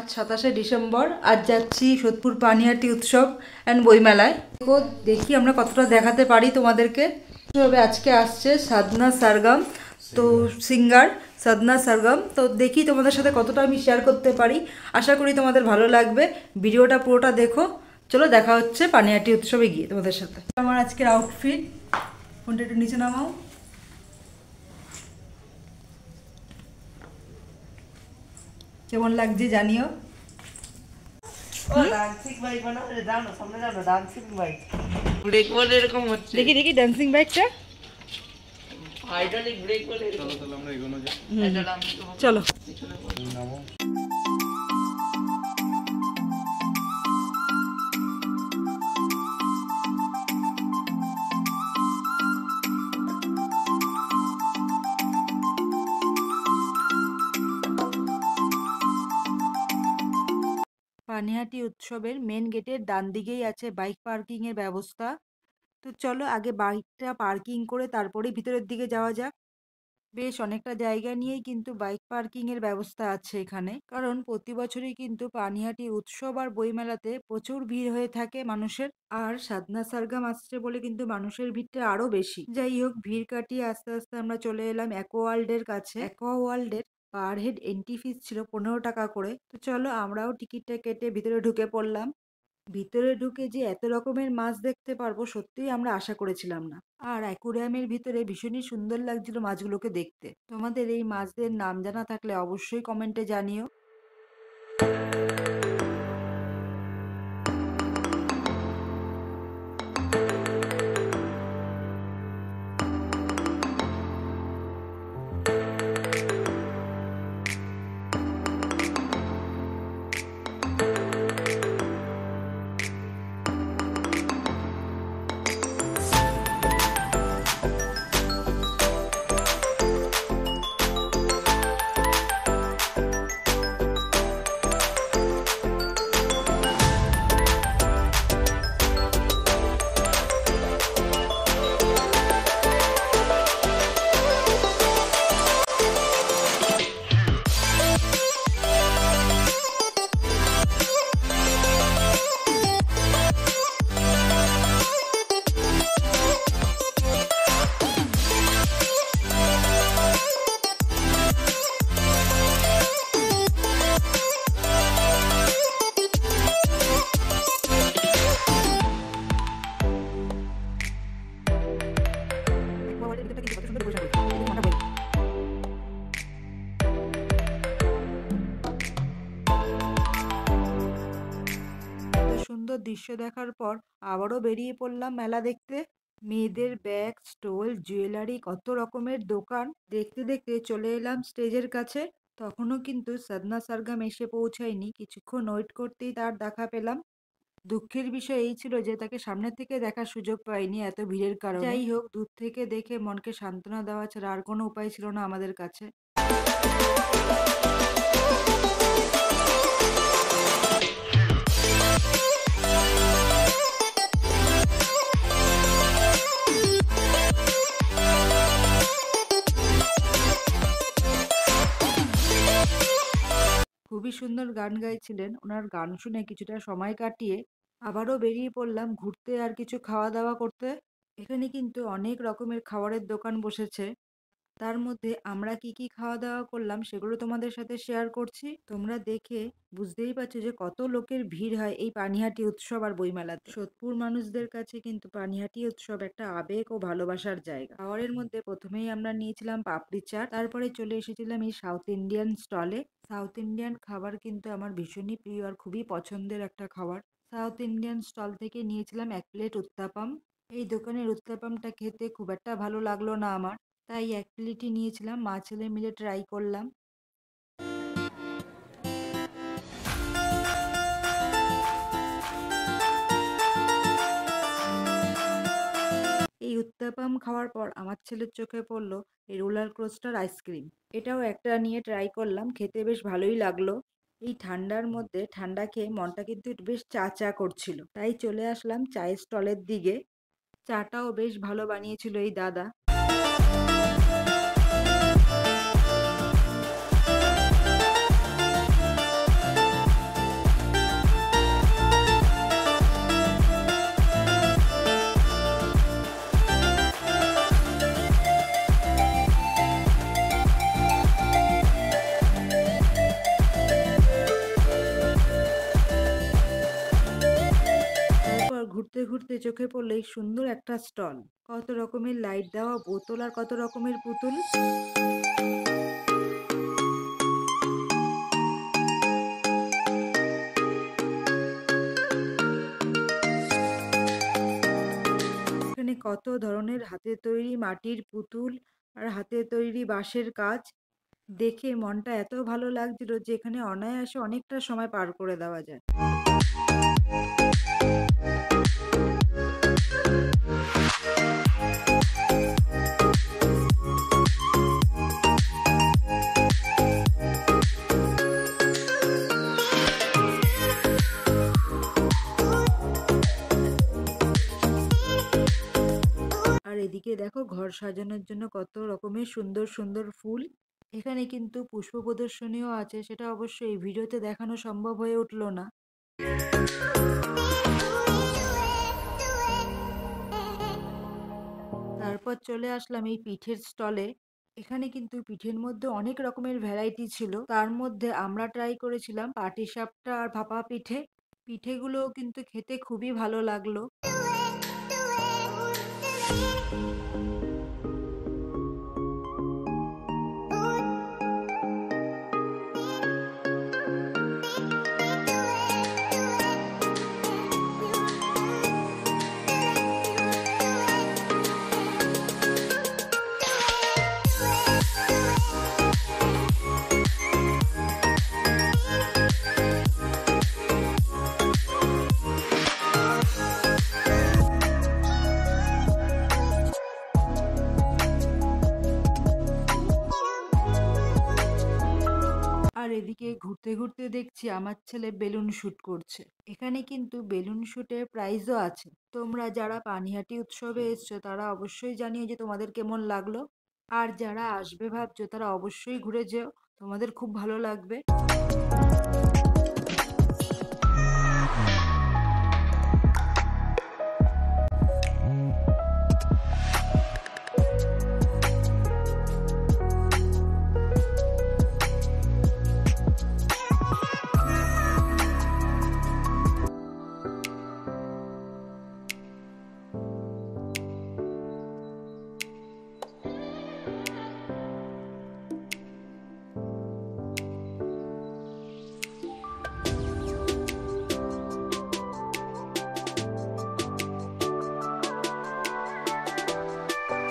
আজ 27শে ডিসেম্বর। আজ যাচ্ছি সোদপুর পানিহাটি উৎসব অ্যান্ড বইমেলায়। দেখি আমরা কতটা দেখাতে পারি তোমাদেরকে। তবে আজকে আসছে সাধনা সারগম, তো সিঙ্গার সাধনা সারগম। তো দেখি তোমাদের সাথে কতটা আমি শেয়ার করতে পারি। আশা করি তোমাদের ভালো লাগবে। ভিডিওটা পুরোটা দেখো। চলো দেখা হচ্ছে পানিহাটি উৎসবে গিয়ে তোমাদের সাথে। আমার আজকের আউটফিট, ফোনটা একটু নিচে নামাও। কেমন লাগছে জানিও। দেখি দেখি ডান্সিং বাইকটা। চলো পানিহাটি উৎসবের মেন গেটের ডান দিকেই আছে বাইক পার্কিং এর ব্যবস্থা। তো চলো আগে বাইকটা পার্কিং করে তারপরে ভিতরের দিকে যাওয়া যাক। বেশ অনেকটা জায়গা নিয়েই কিন্তু বাইক পার্কিং এর ব্যবস্থা আছে এখানে, কারণ প্রতি বছরই কিন্তু পানিহাটি উৎসব আর বইমেলাতে প্রচুর ভিড় হয়ে থাকে মানুষের। আর সাধনা সারগাম আসছে বলে কিন্তু মানুষের ভিড়টা আরো বেশি। যাই হোক, ভিড় কাটিয়ে আস্তে আস্তে আমরা চলে এলাম অ্যাকোয়া ওয়ার্ল্ডের কাছে। অ্যাকোয়া ওয়ার্ল্ডের পার হেড এন্ট্রি ফিস ছিল 15 টাকা করে। তো চলো আমরাও টিকিটটা কেটে ভিতরে ঢুকে পড়লাম। ভিতরে ঢুকে যে এত রকমের মাছ দেখতে পারবো সত্যিই আমরা আশা করেছিলাম না। আর অ্যাকুরিয়ামের ভিতরে ভীষণই সুন্দর লাগছিল মাছগুলোকে দেখতে। তোমাদের এই মাছদের নাম জানা থাকলে অবশ্যই কমেন্টে জানিও। সুন্দর দৃশ্য দেখার পর আবারও বেরিয়ে পড়লাম মেলা দেখতে। মেয়েদের ব্যাগ, স্টোল, জুয়েলারি, কত রকমের দোকান দেখতে দেখতে চলে এলাম স্টেজের কাছে। তখনও কিন্তু সাধনা সারগাম এসে পৌঁছায়নি। কিছুক্ষণ ওয়েট করতেই তার দেখা পেলাম। দুঃখের বিষয় এই ছিল যে তাকে সামনে থেকে দেখার সুযোগ পাইনি এত ভিড়ের কারণে। যাই হোক, দূর থেকে দেখে মনকে সান্ত্বনা দেওয়া ছাড়া আর কোনো উপায় ছিল না আমাদের কাছে। খুবই সুন্দর গান গাইছিলেন। ওনার গান শুনে কিছুটা সময় কাটিয়ে আবারও বেরিয়ে পড়লাম ঘুরতে আর কিছু খাওয়া দাওয়া করতে। এখানে কিন্তু অনেক রকমের খাবারের দোকান বসেছে। তার মধ্যে আমরা কি কি খাওয়া দাওয়া করলাম সেগুলো তোমাদের সাথে শেয়ার করছি। তোমরা দেখে বুঝতেই পারছো যে কত লোকের ভিড় হয় এই পানিহাটি উৎসব আর বইমেলাতে। সোদপুর মানুষদের কাছে কিন্তু পানিহাটি উৎসব একটা আবেগ ও ভালোবাসার জায়গা। খাবারের মধ্যে প্রথমেই আমরা নিয়েছিলাম পাপড়ি চাট, তারপরে চলে এসেছিলাম এই সাউথ ইন্ডিয়ান স্টলে। সাউথ ইন্ডিয়ান খাবার কিন্তু আমার ভীষণই প্রিয় আর খুবই পছন্দের একটা খাবার। সাউথ ইন্ডিয়ান স্টল থেকে নিয়েছিলাম 1 প্লেট উত্তাপাম। এই দোকানের উত্তাপামটা খেতে খুব একটা ভালো লাগলো না আমার, তাই 1 প্লেটই নিয়েছিলাম। মা ছেলে মিলে ট্রাই করলাম। এই উত্তাপাম খাওয়ার পর আমার ছেলের চোখে পড়লো এই রোলার কোস্টার আইসক্রিম। এটাও একটা নিয়ে ট্রাই করলাম, খেতে বেশ ভালোই লাগলো। এই ঠান্ডার মধ্যে ঠান্ডা খেয়ে মনটা কিন্তু বেশ চা চা করছিল, তাই চলে আসলাম চায়ের স্টলের দিকে। চাটাও বেশ ভালো বানিয়েছিল এই দাদা। ঘুরতে চোখে পড়লো এই সুন্দর একটা স্টল। কত রকমের লাইট দেওয়া বোতল আর কত রকমের পুতুল। এখানে কত ধরনের হাতে তৈরি মাটির পুতুল আর হাতে তৈরি বাঁশের কাজ দেখে মনটা এত ভালো লাগছিল যে এখানে অনায়াসে অনেকটা সময় পার করে দেওয়া যায়। আর এদিকে দেখো ঘর সাজানোর জন্য কত রকমের সুন্দর সুন্দর ফুল। এখানে কিন্তু পুষ্প প্রদর্শনীও আছে, সেটা অবশ্য এই ভিডিওতে দেখানো সম্ভব হয়ে উঠলো না। তারপর চলে আসলাম এই পিঠের স্টলে। এখানে কিন্তু পিঠের মধ্যে অনেক রকমের ভ্যারাইটি ছিল, তার মধ্যে আমরা ট্রাই করেছিলাম পাটিসাপটা আর ভাপা পিঠে। পিঠেগুলোও কিন্তু খেতে খুবই ভালো লাগলো। আর এদিকে ঘুরতে ঘুরতে দেখছি আমার ছেলে বেলুন শুট করছে। এখানে কিন্তু বেলুন শুটের প্রাইজও আছে। তোমরা যারা পানিহাটি উৎসবে এসছো তারা অবশ্যই জানিও যে তোমাদের কেমন লাগলো। আর যারা আসবে ভাবছো তারা অবশ্যই ঘুরে যেও, তোমাদের খুব ভালো লাগবে।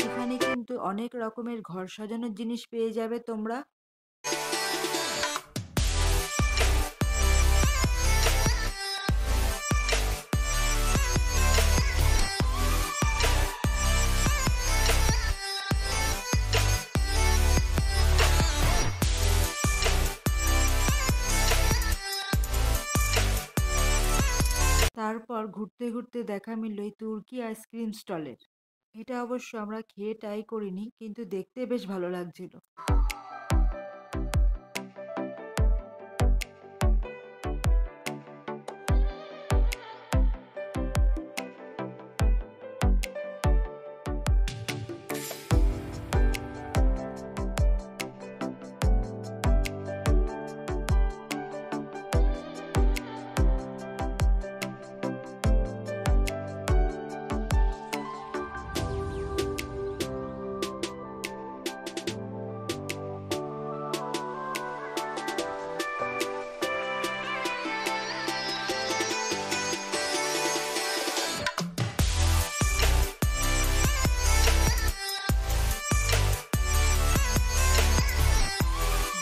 এখানে কিন্তু অনেক রকমের ঘর সাজানোর জিনিস পেয়ে যাবে তোমরা। তারপর ঘুরতে ঘুরতে দেখা মিলল এই তুর্কি আইসক্রিম স্টলের। এটা অবশ্য আমরা খেয়ে ট্রাই করিনি, কিন্তু দেখতে বেশ ভালো লাগছিল।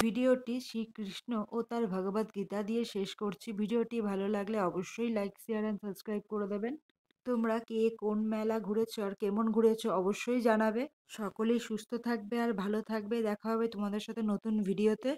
ভিডিওটি শ্রীকৃষ্ণ ও তার ভগবদ গীতা দিয়ে শেষ করছি। ভিডিওটি ভালো লাগলে অবশ্যই লাইক শেয়ার অ্যান্ড সাবস্ক্রাইব করে দেবেন। তোমরা কে কোন মেলা ঘুরেছো আর কেমন ঘুরেছো অবশ্যই জানাবে। সকলেই সুস্থ থাকবে আর ভালো থাকবে। দেখা হবে তোমাদের সাথে নতুন ভিডিওতে।